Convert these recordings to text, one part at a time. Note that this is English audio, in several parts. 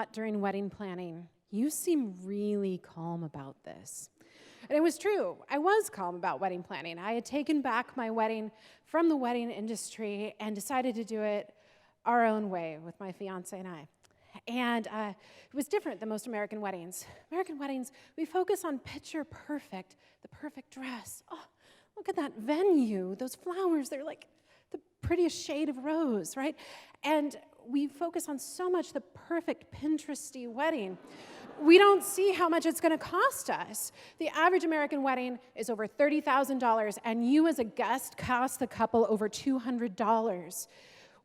lot during wedding planning. You seem really calm about this. And it was true. I was calm about wedding planning. I had taken back my wedding from the wedding industry and decided to do it our own way with my fiance and I. And it was different than most American weddings. American weddings, we focus on picture perfect, the perfect dress. Oh, look at that venue, those flowers, they're like the prettiest shade of rose, right? And we focus on so much the perfect Pinteresty wedding. We don't see how much it's going to cost us. The average American wedding is over $30,000, and you as a guest cost the couple over $200.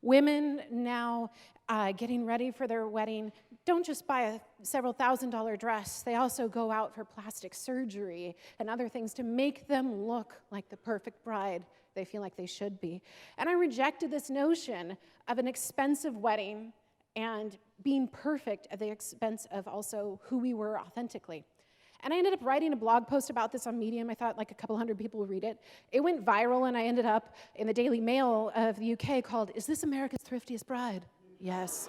Women now getting ready for their wedding don't just buy a several $1,000 dress. They also go out for plastic surgery and other things to make them look like the perfect bride they feel like they should be. And I rejected this notion of an expensive wedding and being perfect at the expense of also who we were authentically. And I ended up writing a blog post about this on Medium. I thought like a couple hundred people would read it. It went viral, and I ended up in the Daily Mail of the UK called, "Is This America's Thriftiest Bride?" Yes.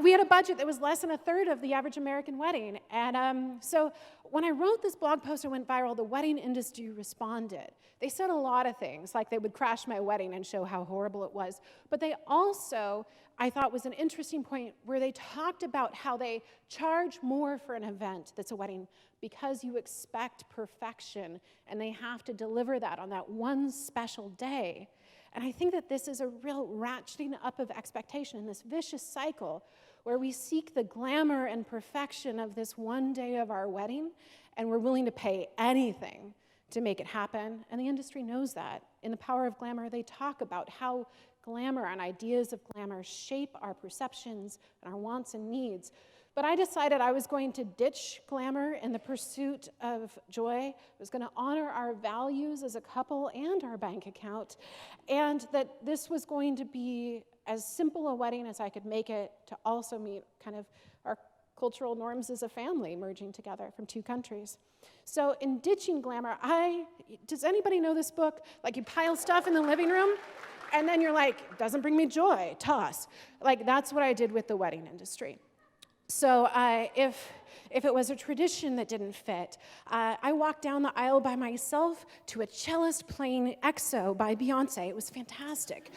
We had a budget that was less than a third of the average American wedding. And so when I wrote this blog post and went viral, the wedding industry responded. They said a lot of things, like they would crash my wedding and show how horrible it was. But they also, I thought, was an interesting point where they talked about how they charge more for an event that's a wedding because you expect perfection, and they have to deliver that on that one special day. And I think that this is a real ratcheting up of expectation in this vicious cycle where we seek the glamour and perfection of this one day of our wedding, and we're willing to pay anything to make it happen. And the industry knows that. In The Power of Glamour, they talk about how glamour and ideas of glamour shape our perceptions and our wants and needs. But I decided I was going to ditch glamour in the pursuit of joy. I was going to honor our values as a couple and our bank account, and that this was going to be as simple a wedding as I could make it to also meet kind of our cultural norms as a family merging together from two countries. So in ditching glamour, does anybody know this book? Like you pile stuff in the living room, and then you're like, doesn't bring me joy, toss. Like that's what I did with the wedding industry. So if it was a tradition that didn't fit, I walked down the aisle by myself to a cellist playing EXO by Beyonce. It was fantastic.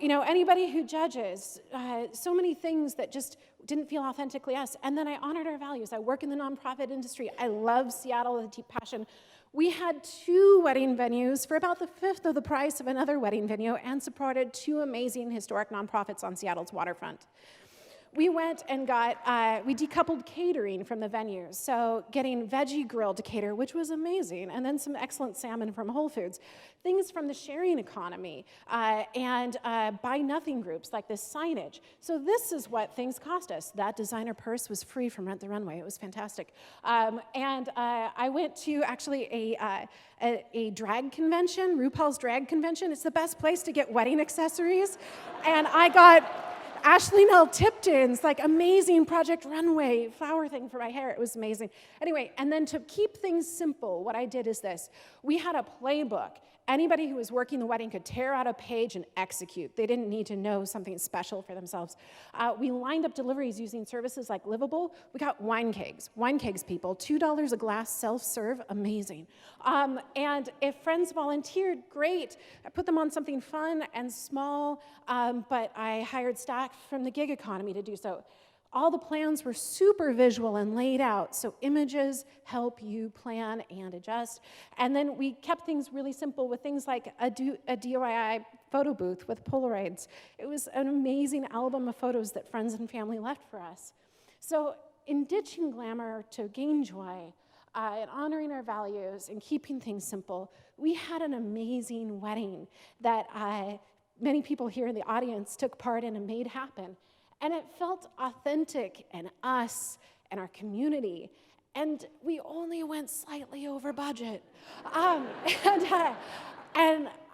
Anybody who judges, so many things that just didn't feel authentically us. And then I honored our values. I work in the nonprofit industry. I love Seattle with a deep passion. We had 2 wedding venues for about the fifth of the price of another wedding venue and supported 2 amazing historic nonprofits on Seattle's waterfront. We went and we decoupled catering from the venues, so getting Veggie Grill to cater, which was amazing, and then some excellent salmon from Whole Foods. Things from the sharing economy, and buy nothing groups like this signage. So this is what things cost us. That designer purse was free from Rent the Runway. It was fantastic. I went to actually a drag convention, RuPaul's Drag Convention. It's the best place to get wedding accessories. And I got Ashley Nell Tipton's like amazing Project Runway flower thing for my hair. It was amazing. Anyway, and then to keep things simple, what I did is this. We had a playbook. Anybody who was working the wedding could tear out a page and execute. They didn't need to know something special for themselves. We lined up deliveries using services like Livable. We got wine kegs, people, $2 a glass, self-serve, amazing. And if friends volunteered, great. I put them on something fun and small, but I hired staff from the gig economy to do so. All the plans were super visual and laid out, so images help you plan and adjust. And then we kept things really simple with things like a DIY photo booth with Polaroids. It was an amazing album of photos that friends and family left for us. So in ditching glamour to gain joy, and honoring our values and keeping things simple, we had an amazing wedding that many people here in the audience took part in and made happen. And it felt authentic and us and our community. And we only went slightly over budget. And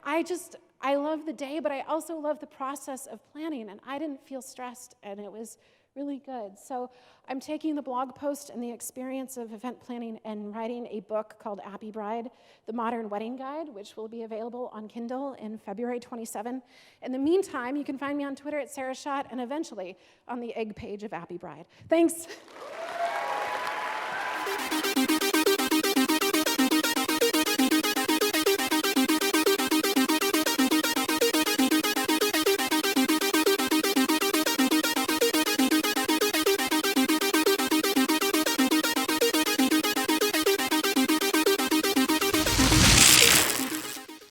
I love the day, but I also love the process of planning. And I didn't feel stressed, and it was really good. So I'm taking the blog post and the experience of event planning and writing a book called Appy Bride, The Modern Wedding Guide, which will be available on Kindle in February 27. In the meantime, you can find me on Twitter at Sarah Schott and eventually on the egg page of Appy Bride. Thanks.